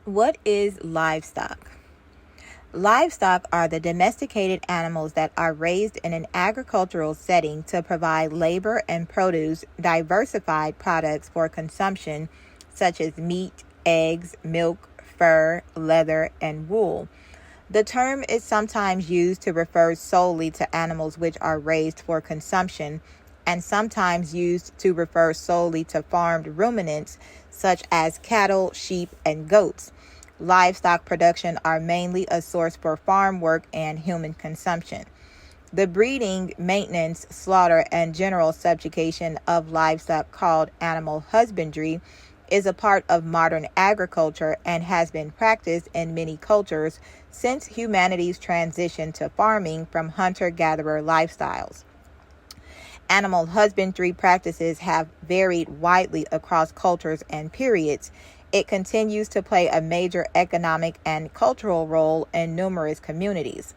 What is livestock? Livestock are the domesticated animals that are raised in an agricultural setting to provide labor and produce diversified products for consumption, such as meat, eggs, milk, fur, leather, and wool. The term is sometimes used to refer solely to animals which are raised for consumption, and sometimes used to refer solely to farmed ruminants such as cattle, sheep, and goats. Livestock production are mainly a source for farm work and human consumption. The breeding, maintenance, slaughter, and general subjugation of livestock, called animal husbandry, is a part of modern agriculture and has been practiced in many cultures since humanity's transition to farming from hunter-gatherer lifestyles. Animal husbandry practices have varied widely across cultures and periods. It continues to play a major economic and cultural role in numerous communities.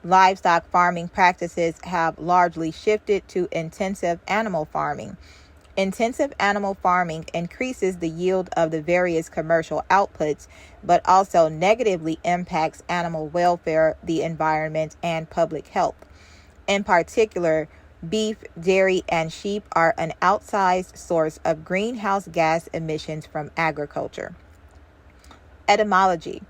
Livestock farming practices have largely shifted to intensive animal farming. Intensive animal farming increases the yield of the various commercial outputs, but also negatively impacts animal welfare, the environment, and public health. In particular, beef, dairy, and sheep are an outsized source of greenhouse gas emissions from agriculture. Etymology.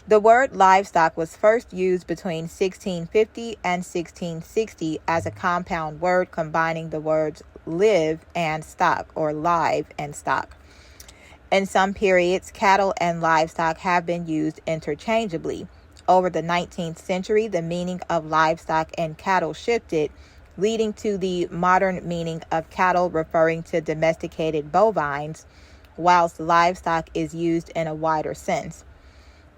The word livestock was first used between 1650 and 1660 as a compound word combining the words live and stock, or live and stock. In some periods, cattle and livestock have been used interchangeably. Over the 19th century, the meaning of livestock and cattle shifted, leading to the modern meaning of cattle referring to domesticated bovines, whilst livestock is used in a wider sense.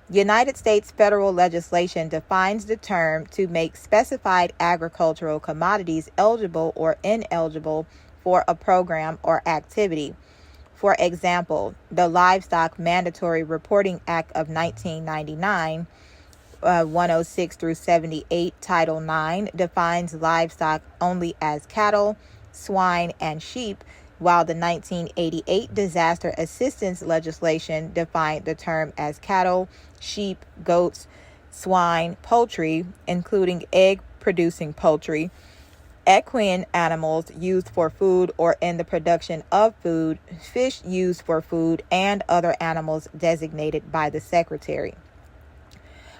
United States federal legislation defines the term to make specified agricultural commodities eligible or ineligible for a program or activity. For example, the Livestock Mandatory Reporting Act of 1999, 106 through 78, Title IX, defines livestock only as cattle, swine, and sheep, while the 1988 Disaster Assistance legislation defined the term as cattle, sheep, goats, swine, poultry, including egg-producing poultry, equine animals used for food or in the production of food, fish used for food, and other animals designated by the Secretary.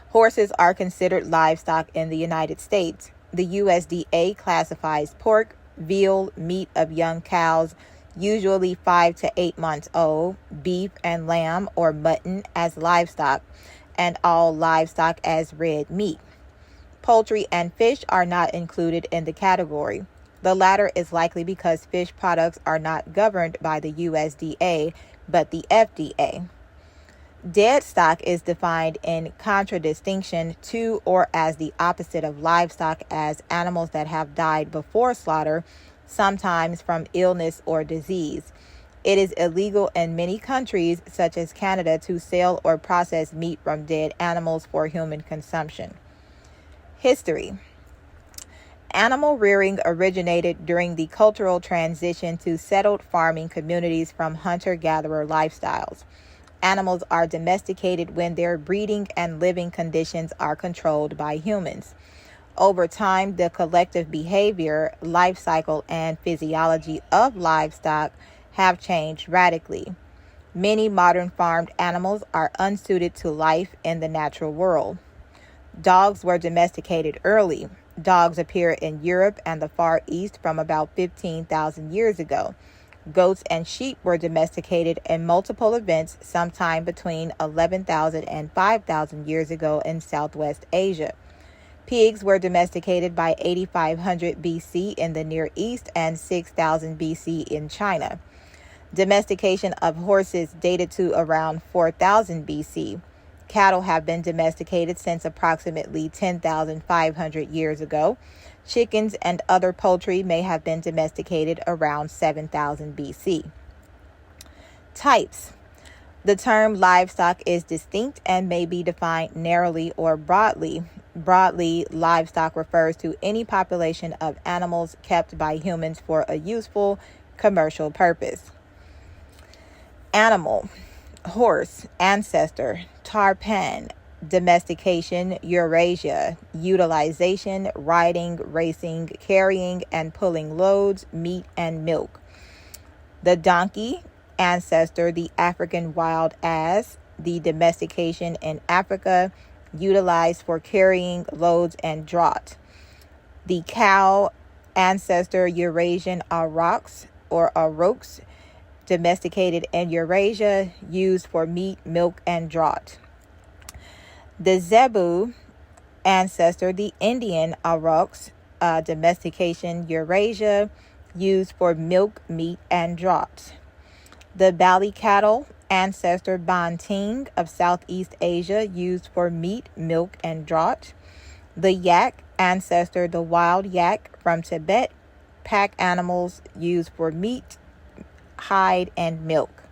Horses are considered livestock in the United States. The USDA classifies pork, veal, meat of young cows, usually 5 to 8 months old, beef and lamb or mutton as livestock, and all livestock as red meat. Poultry and fish are not included in the category. The latter is likely because fish products are not governed by the USDA, but the FDA. Dead stock is defined in contradistinction to or as the opposite of livestock as animals that have died before slaughter, sometimes from illness or disease. It is illegal in many countries, such as Canada, to sell or process meat from dead animals for human consumption. History. Animal rearing originated during the cultural transition to settled farming communities from hunter-gatherer lifestyles. Animals are domesticated when their breeding and living conditions are controlled by humans. Over time, the collective behavior, life cycle, and physiology of livestock have changed radically. Many modern farmed animals are unsuited to life in the natural world. Dogs were domesticated early. Dogs appear in Europe and the Far East from about 15,000 years ago. Goats and sheep were domesticated in multiple events sometime between 11,000 and 5,000 years ago in Southwest Asia. Pigs were domesticated by 8500 BC in the Near East and 6000 BC in China. Domestication of horses dated to around 4000 BC. Cattle have been domesticated since approximately 10,500 years ago. Chickens and other poultry may have been domesticated around 7000 BC. Types. The term livestock is distinct and may be defined narrowly or broadly. Broadly, livestock refers to any population of animals kept by humans for a useful commercial purpose. Animal. Horse, ancestor, tarpan, domestication, Eurasia, utilization, riding, racing, carrying and pulling loads, meat and milk. The donkey, ancestor, the African wild ass, the domestication in Africa, utilized for carrying loads and draught. The cow, ancestor, Eurasian aurochs or aurochs, domesticated in Eurasia, used for meat, milk, and draught. The zebu, ancestor, the Indian aurochs, domestication Eurasia, used for milk, meat, and draught. The Bali cattle, ancestor Banting of Southeast Asia, used for meat, milk, and draught. The yak, ancestor the wild yak from Tibet, pack animals used for meat, hide, and milk.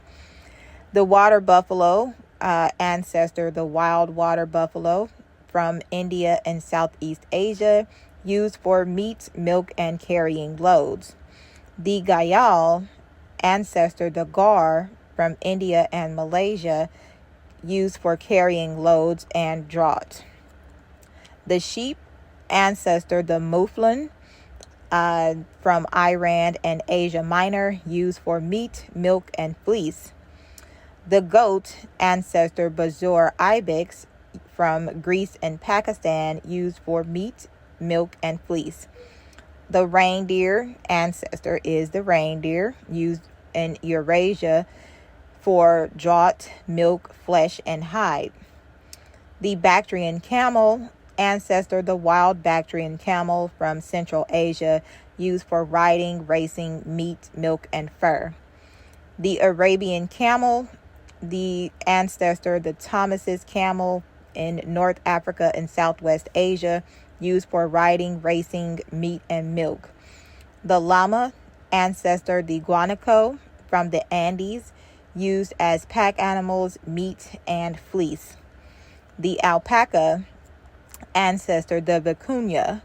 The water buffalo, ancestor the wild water buffalo from India and Southeast Asia, used for meat, milk, and carrying loads. The gayal, ancestor the gaur from India and Malaysia, used for carrying loads and draught. The sheep, ancestor the mouflon from Iran and Asia Minor, used for meat, milk, and fleece. The goat, ancestor Bazur ibex from Greece and Pakistan, used for meat, milk, and fleece. The reindeer, ancestor is the reindeer, used in Eurasia for draught, milk, flesh, and hide. The Bactrian camel, ancestor the wild Bactrian camel from Central Asia, used for riding, racing, meat, milk, and fur. The Arabian camel, the ancestor the Thomas's camel in North Africa and Southwest Asia, used for riding, racing, meat, and milk. The llama, ancestor the guanaco from the Andes, used as pack animals, meat, and fleece. The alpaca, ancestor the vicuña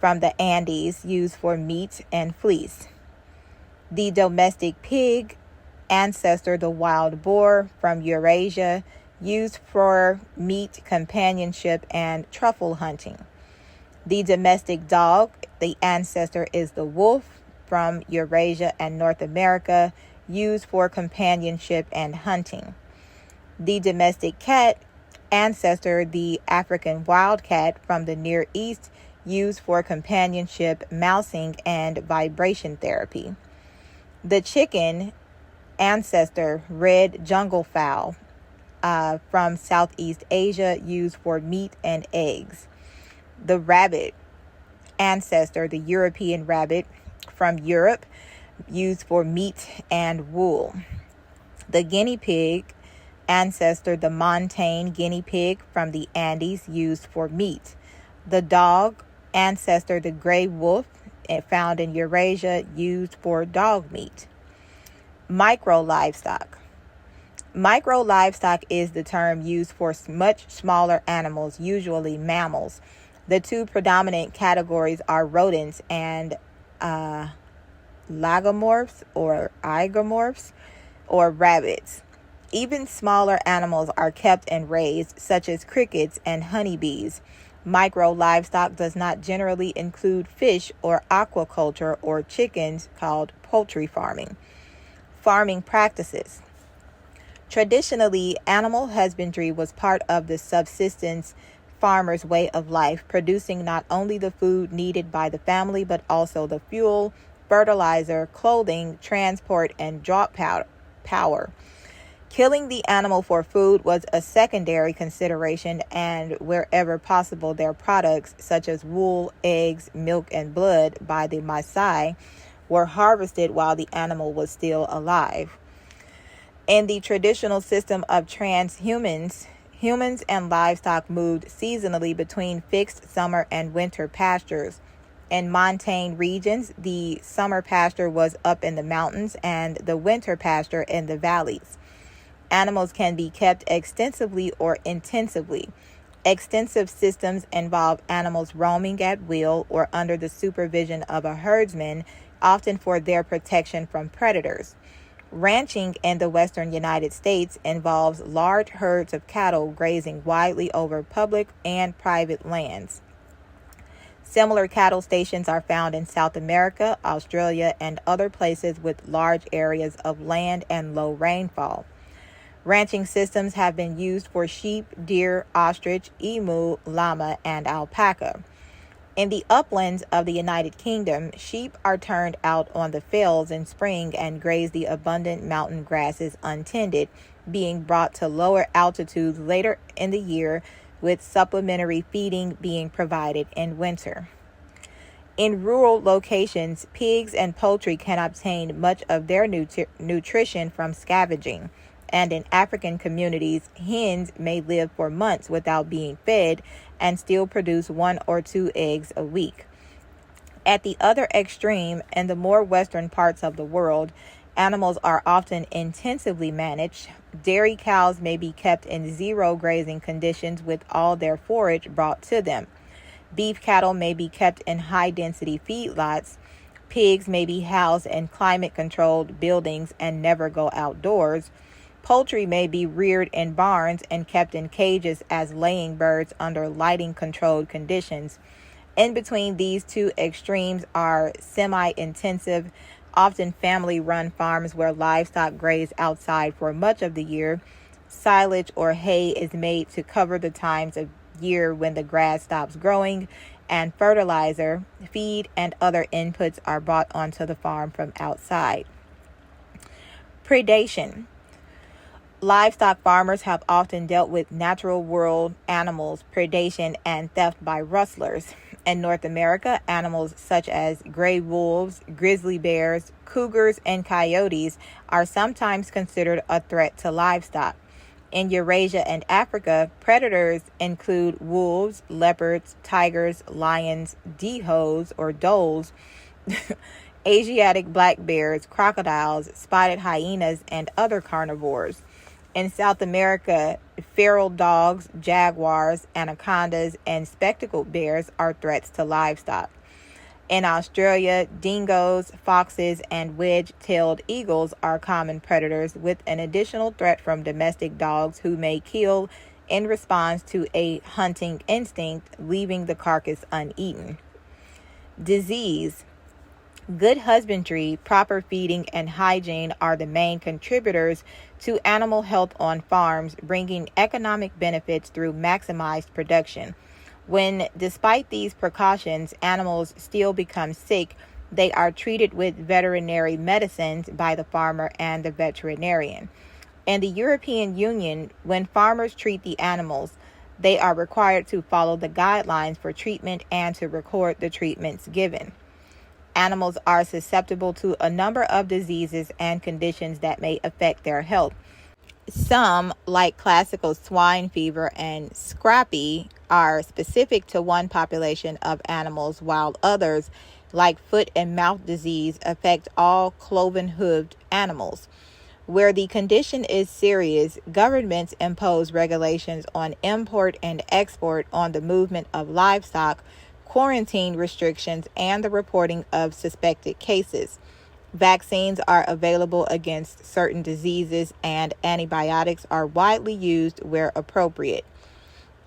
from the Andes, used for meat and fleece. The domestic pig, ancestor the wild boar from Eurasia, used for meat, companionship, and truffle hunting. The domestic dog, the ancestor is the wolf from Eurasia and North America, used for companionship and hunting. The domestic cat, ancestor the African wildcat from the Near East, used for companionship, mousing, and vibration therapy. The chicken, ancestor red jungle fowl from Southeast Asia, used for meat and eggs. The rabbit, ancestor the European rabbit from Europe, used for meat and wool. The guinea pig, ancestor the montane guinea pig from the Andes, used for meat. The dog, ancestor the gray wolf found in Eurasia, used for dog meat. Micro livestock. Micro livestock is the term used for much smaller animals, usually mammals. The two predominant categories are rodents and lagomorphs or igomorphs or rabbits. Even smaller animals are kept and raised, such as crickets and honeybees. Micro livestock does not generally include fish or aquaculture or chickens, called poultry farming. Farming practices. Traditionally, animal husbandry was part of the subsistence farmer's way of life, producing not only the food needed by the family, but also the fuel, fertilizer, clothing, transport, and draught power. Killing the animal for food was a secondary consideration, and wherever possible, their products, such as wool, eggs, milk, and blood by the Maasai, were harvested while the animal was still alive. In the traditional system of transhumance, humans and livestock moved seasonally between fixed summer and winter pastures. In montane regions, the summer pasture was up in the mountains and the winter pasture in the valleys. Animals can be kept extensively or intensively. Extensive systems involve animals roaming at will or under the supervision of a herdsman, often for their protection from predators. Ranching in the western United States involves large herds of cattle grazing widely over public and private lands. Similar cattle stations are found in South America, Australia, and other places with large areas of land and low rainfall. Ranching systems have been used for sheep, deer, ostrich, emu, llama, and alpaca. In the uplands of the United Kingdom, sheep are turned out on the fells in spring and graze the abundant mountain grasses untended, being brought to lower altitudes later in the year, with supplementary feeding being provided in winter. In rural locations, pigs and poultry can obtain much of their nutrition from scavenging, and in African communities, hens may live for months without being fed and still produce 1 or 2 eggs a week. At the other extreme, in the more western parts of the world, animals are often intensively managed. Dairy cows may be kept in zero grazing conditions with all their forage brought to them. Beef cattle may be kept in high-density feedlots. Pigs may be housed in climate-controlled buildings and never go outdoors. Poultry may be reared in barns and kept in cages as laying birds under lighting-controlled conditions. In between these two extremes are semi-intensive, often family-run farms where livestock graze outside for much of the year. Silage or hay is made to cover the times of year when the grass stops growing, and fertilizer, feed, and other inputs are brought onto the farm from outside. Predation. Livestock farmers have often dealt with natural world animals, predation, and theft by rustlers. In North America, animals such as gray wolves, grizzly bears, cougars, and coyotes are sometimes considered a threat to livestock. In Eurasia and Africa, predators include wolves, leopards, tigers, lions, dholes or dholes, Asiatic black bears, crocodiles, spotted hyenas, and other carnivores. In South America, feral dogs, jaguars, anacondas, and spectacled bears are threats to livestock. In Australia, dingoes, foxes, and wedge-tailed eagles are common predators, with an additional threat from domestic dogs who may kill in response to a hunting instinct, leaving the carcass uneaten. Disease. Good husbandry, proper feeding, and hygiene are the main contributors to animal health on farms, bringing economic benefits through maximized production. When, despite these precautions, animals still become sick, they are treated with veterinary medicines by the farmer and the veterinarian. In the European Union, when farmers treat the animals, they are required to follow the guidelines for treatment and to record the treatments given. Animals are susceptible to a number of diseases and conditions that may affect their health. Some, like classical swine fever and scrapie, are specific to one population of animals, while others, like foot and mouth disease, affect all cloven-hooved animals. Where the condition is serious, governments impose regulations on import and export, on the movement of livestock, quarantine restrictions, and the reporting of suspected cases. Vaccines are available against certain diseases, and antibiotics are widely used where appropriate.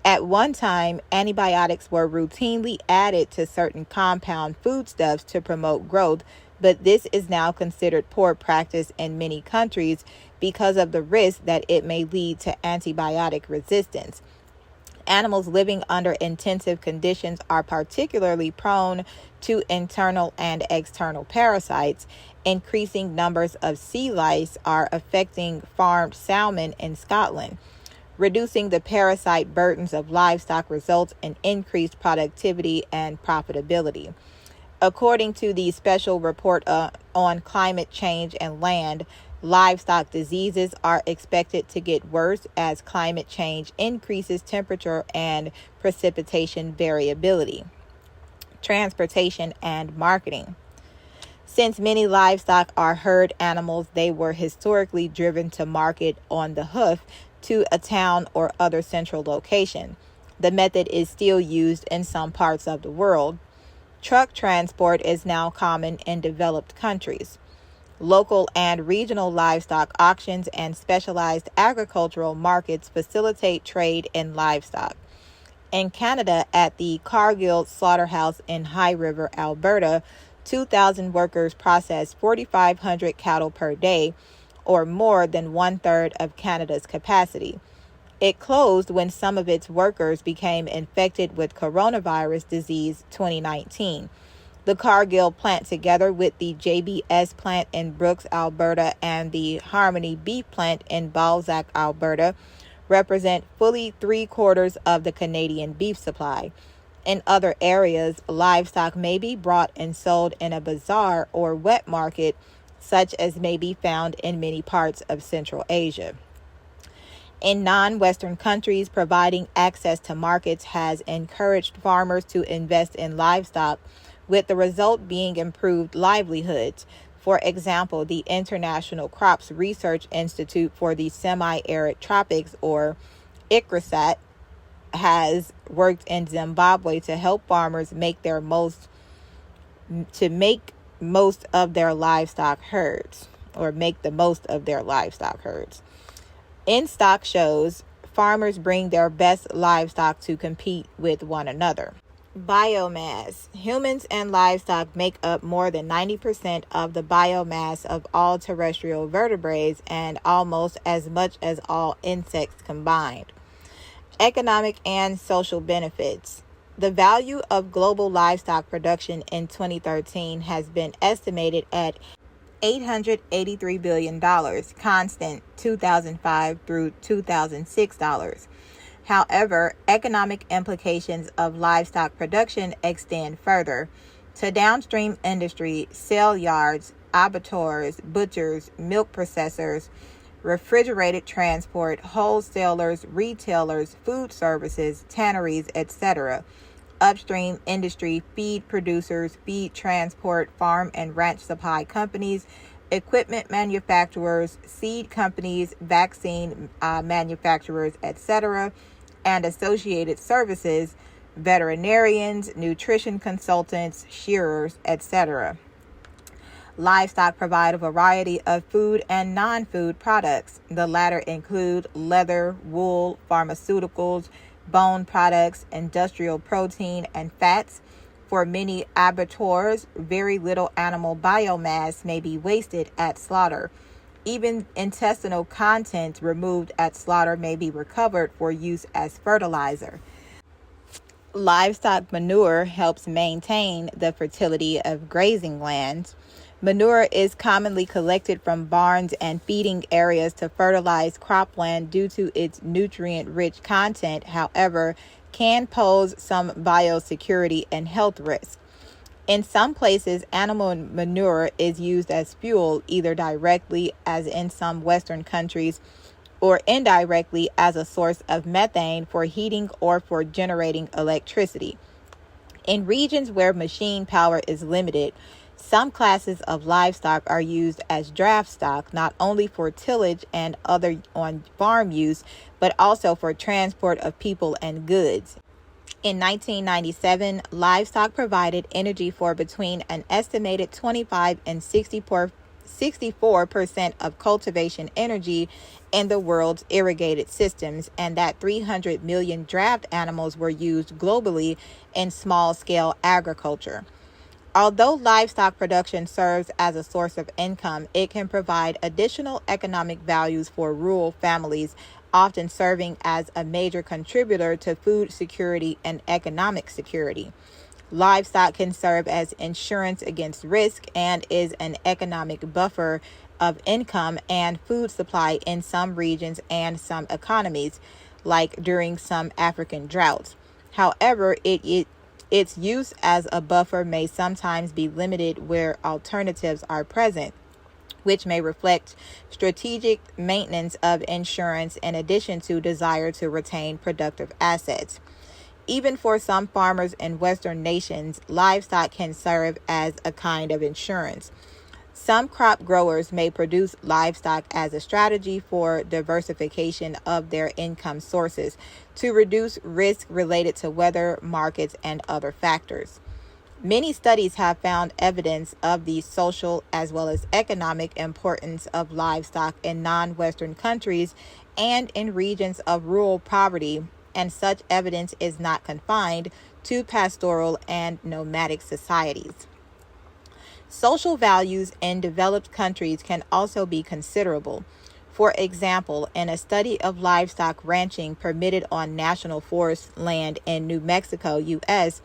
At one time, antibiotics were routinely added to certain compound foodstuffs to promote growth, but this is now considered poor practice in many countries because of the risk that it may lead to antibiotic resistance. Animals living under intensive conditions are particularly prone to internal and external parasites. Increasing numbers of sea lice are affecting farmed salmon in Scotland. Reducing the parasite burdens of livestock results in increased productivity and profitability. According to the special report on climate change and land, livestock diseases are expected to get worse as climate change increases temperature and precipitation variability. Transportation and marketing. Since many livestock are herd animals, they were historically driven to market on the hoof to a town or other central location. The method is still used in some parts of the world. Truck transport is now common in developed countries. Local and regional livestock auctions and specialized agricultural markets facilitate trade in livestock. In Canada, at the Cargill Slaughterhouse in High River, Alberta, 2,000 workers process 4,500 cattle per day, or more than one-third of Canada's capacity. It closed when some of its workers became infected with coronavirus disease 2019. The Cargill plant, together with the JBS plant in Brooks, Alberta, and the Harmony Beef plant in Balzac, Alberta, represent fully 3/4 of the Canadian beef supply. In other areas, livestock may be brought and sold in a bazaar or wet market, such as may be found in many parts of Central Asia. In non-Western countries, providing access to markets has encouraged farmers to invest in livestock, with the result being improved livelihoods. For example, the International Crops Research Institute for the Semi-Arid Tropics, or ICRISAT, has worked in Zimbabwe to help farmers make most of their livestock herds, or make the most of their livestock herds. In stock shows, farmers bring their best livestock to compete with one another. Biomass. Humans and livestock make up more than 90% of the biomass of all terrestrial vertebrates and almost as much as all insects combined. Economic and social benefits. The value of global livestock production in 2013 has been estimated at $883 billion, constant 2005 through 2006 dollars. However, economic implications of livestock production extend further to downstream industry, sale yards, abattoirs, butchers, milk processors, refrigerated transport, wholesalers, retailers, food services, tanneries, etc. Upstream industry, feed producers, feed transport, farm and ranch supply companies, equipment manufacturers, seed companies, vaccine manufacturers, etc., and associated services, veterinarians, nutrition consultants, shearers, etc. Livestock provide a variety of food and non-food products. The latter include leather, wool, pharmaceuticals, bone products, industrial protein, and fats. For many abattoirs, very little animal biomass may be wasted at slaughter. Even intestinal contents removed at slaughter may be recovered for use as fertilizer. Livestock manure helps maintain the fertility of grazing lands. Manure is commonly collected from barns and feeding areas to fertilize cropland due to its nutrient-rich content, however, can pose some biosecurity and health risks. In some places, animal manure is used as fuel, either directly, as in some Western countries, or indirectly as a source of methane for heating or for generating electricity. In regions where machine power is limited, some classes of livestock are used as draft stock, not only for tillage and other on-farm use, but also for transport of people and goods. In 1997, livestock provided energy for between an estimated 25 and 64% of cultivation energy in the world's irrigated systems, and that 300 million draft animals were used globally in small-scale agriculture. Although livestock production serves as a source of income, it can provide additional economic values for rural families, often serving as a major contributor to food security and economic security. Livestock can serve as insurance against risk and is an economic buffer of income and food supply in some regions and some economies, like during some African droughts. However, its use as a buffer may sometimes be limited where alternatives are present, which may reflect strategic maintenance of insurance in addition to desire to retain productive assets. Even for some farmers in Western nations, livestock can serve as a kind of insurance. Some crop growers may produce livestock as a strategy for diversification of their income sources to reduce risk related to weather, markets, and other factors. Many studies have found evidence of the social as well as economic importance of livestock in non-Western countries and in regions of rural poverty, and such evidence is not confined to pastoral and nomadic societies. Social values in developed countries can also be considerable. For example, in a study of livestock ranching permitted on national forest land in New Mexico, U.S.,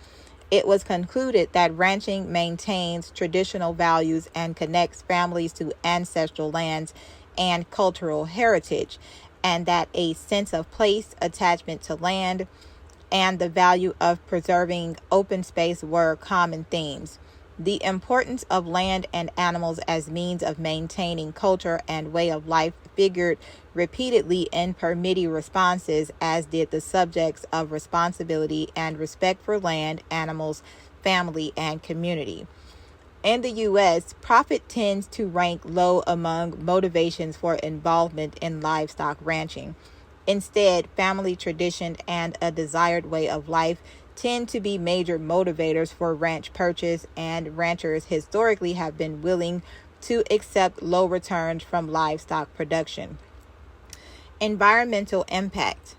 it was concluded that ranching maintains traditional values and connects families to ancestral lands and cultural heritage, and that a sense of place, attachment to land, and the value of preserving open space were common themes. The importance of land and animals as means of maintaining culture and way of life figured repeatedly in permittee responses, as did the subjects of responsibility and respect for land, animals, family, and community. In the U.S., profit tends to rank low among motivations for involvement in livestock ranching. Instead, family tradition and a desired way of life tend to be major motivators for ranch purchase, and ranchers historically have been willing to accept low returns from livestock production. Environmental impact.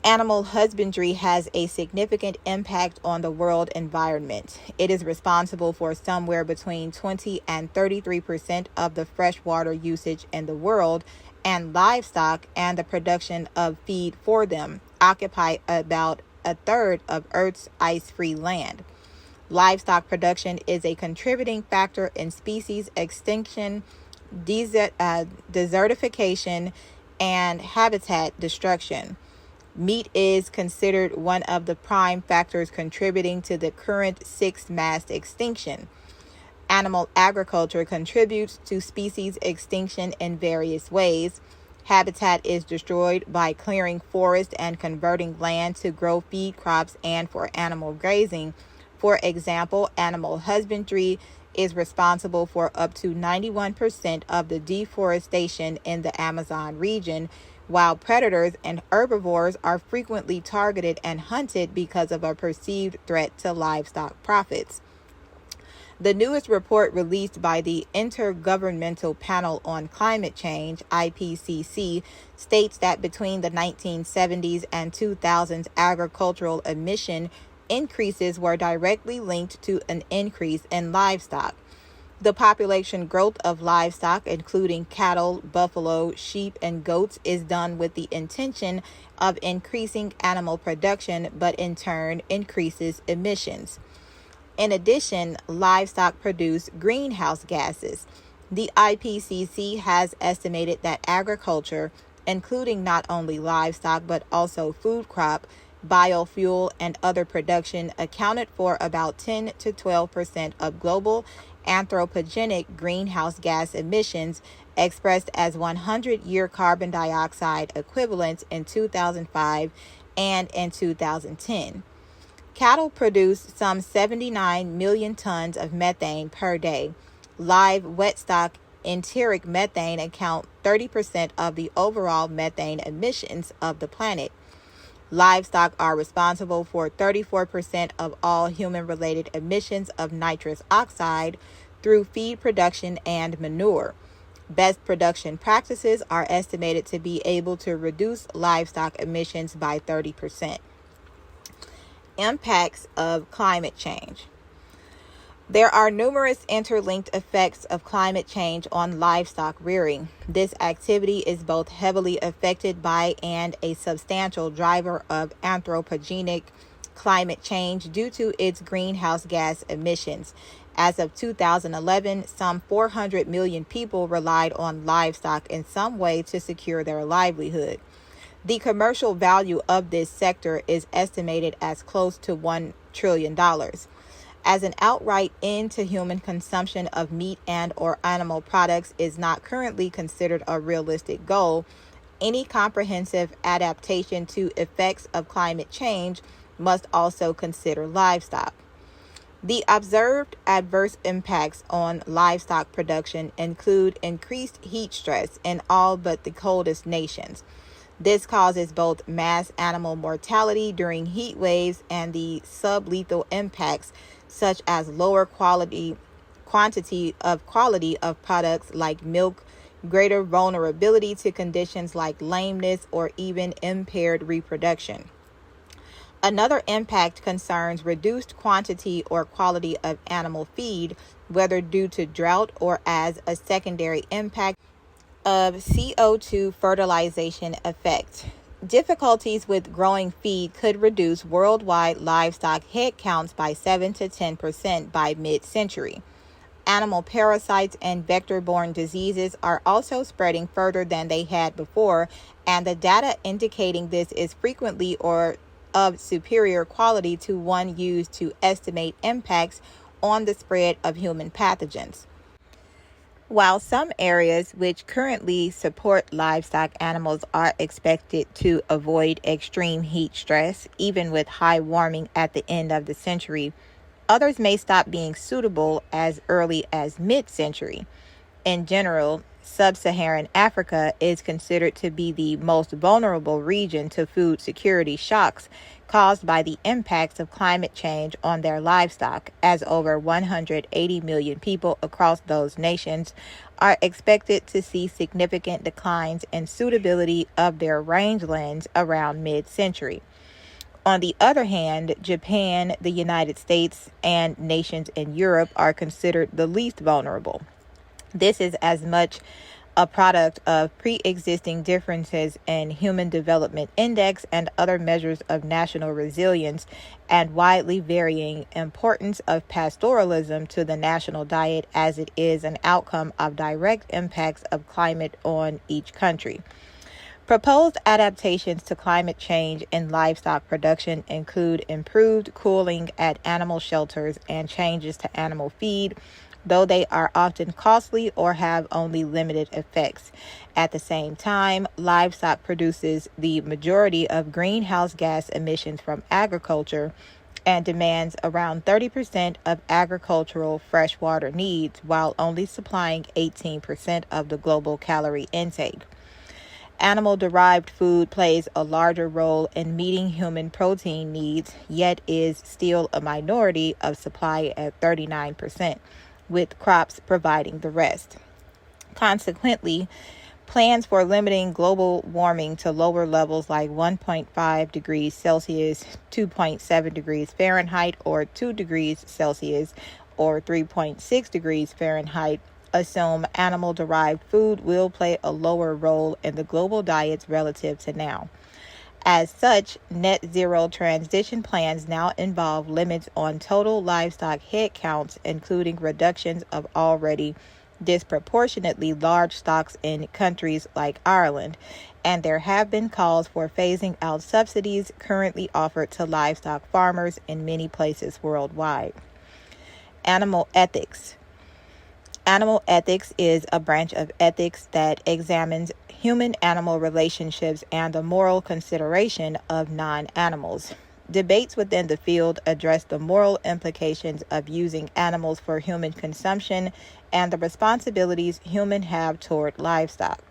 Animal husbandry has a significant impact on the world environment. It is responsible for somewhere between 20 and 33% of the freshwater usage in the world, and livestock and the production of feed for them occupy about a third of Earth's ice-free land. Livestock production is a contributing factor in species extinction, desertification, and habitat destruction. Meat is considered one of the prime factors contributing to the current sixth mass extinction. Animal agriculture contributes to species extinction in various ways. Habitat is destroyed by clearing forest and converting land to grow feed crops and for animal grazing. For example, animal husbandry is responsible for up to 91% of the deforestation in the Amazon region, while predators and herbivores are frequently targeted and hunted because of a perceived threat to livestock profits. The newest report released by the Intergovernmental Panel on Climate Change, IPCC, states that between the 1970s and 2000s, agricultural emission increases were directly linked to an increase in livestock. The population growth of livestock, including cattle, buffalo, sheep, and goats, is done with the intention of increasing animal production, but in turn increases emissions. In addition, livestock produce greenhouse gases. The IPCC has estimated that agriculture, including not only livestock but also food crop, biofuel, and other production, accounted for about 10 to 12% of global anthropogenic greenhouse gas emissions, expressed as 100-year carbon dioxide equivalents in 2005 and in 2010. Cattle produce some 79 million tons of methane per day. Live wet stock enteric methane account 30% of the overall methane emissions of the planet. Livestock are responsible for 34% of all human-related emissions of nitrous oxide through feed production and manure. Best production practices are estimated to be able to reduce livestock emissions by 30%. Impacts of climate change. There are numerous interlinked effects of climate change on livestock rearing. This activity is both heavily affected by and a substantial driver of anthropogenic climate change due to its greenhouse gas emissions. As of 2011, some 400 million people relied on livestock in some way to secure their livelihood. The commercial value of this sector is estimated as close to $1 trillion. As an outright end to human consumption of meat and or animal products is not currently considered a realistic goal, any comprehensive adaptation to effects of climate change must also consider livestock. The observed adverse impacts on livestock production include increased heat stress in all but the coldest nations. This causes both mass animal mortality during heat waves and the sublethal impacts such as lower quantity of products like milk, greater vulnerability to conditions like lameness, or even impaired reproduction. Another impact concerns reduced quantity or quality of animal feed, whether due to drought or as a secondary impact of CO2 fertilization effect. Difficulties with growing feed could reduce worldwide livestock head counts by 7 to 10% by mid-century. Animal parasites and vector-borne diseases are also spreading further than they had before, and the data indicating this is frequently or of superior quality to one used to estimate impacts on the spread of human pathogens. While some areas which currently support livestock animals are expected to avoid extreme heat stress, even with high warming at the end of the century, others may stop being suitable as early as mid-century. In general, sub-Saharan Africa is considered to be the most vulnerable region to food security shocks caused by the impacts of climate change on their livestock, as over 180 million people across those nations are expected to see significant declines in suitability of their rangelands around mid-century. On the other hand, Japan, the United States, and nations in Europe are considered the least vulnerable. This is as much a product of pre-existing differences in Human Development Index and other measures of national resilience and widely varying importance of pastoralism to the national diet as it is an outcome of direct impacts of climate on each country. Proposed adaptations to climate change in livestock production include improved cooling at animal shelters and changes to animal feed, though they are often costly or have only limited effects. At the same time, livestock produces the majority of greenhouse gas emissions from agriculture and demands around 30% of agricultural freshwater needs, while only supplying 18% of the global calorie intake. Animal-derived food plays a larger role in meeting human protein needs, yet is still a minority of supply at 39%. With crops providing the rest. Consequently, plans for limiting global warming to lower levels like 1.5 degrees Celsius, 2.7 degrees Fahrenheit, or 2 degrees Celsius, or 3.6 degrees Fahrenheit, assume animal-derived food will play a lower role in the global diets relative to now. As such, net zero transition plans now involve limits on total livestock head counts, including reductions of already disproportionately large stocks in countries like Ireland, and there have been calls for phasing out subsidies currently offered to livestock farmers in many places worldwide. Animal ethics. Animal ethics is a branch of ethics that examines human-animal relationships and the moral consideration of non-animals. Debates within the field address the moral implications of using animals for human consumption and the responsibilities humans have toward livestock.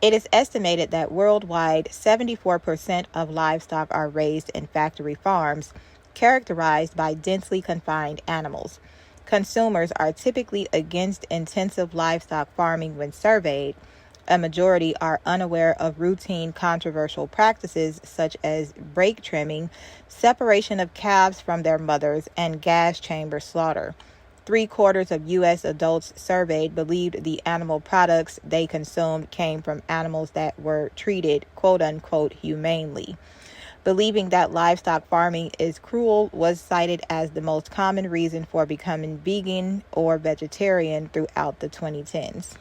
It is estimated that worldwide 74% of livestock are raised in factory farms, characterized by densely confined animals. Consumers are typically against intensive livestock farming when surveyed. A majority are unaware of routine controversial practices such as brake trimming, separation of calves from their mothers, and gas chamber slaughter. 3/4 of U.S. adults surveyed believed the animal products they consumed came from animals that were treated, quote-unquote, humanely. Believing that livestock farming is cruel was cited as the most common reason for becoming vegan or vegetarian throughout the 2010s.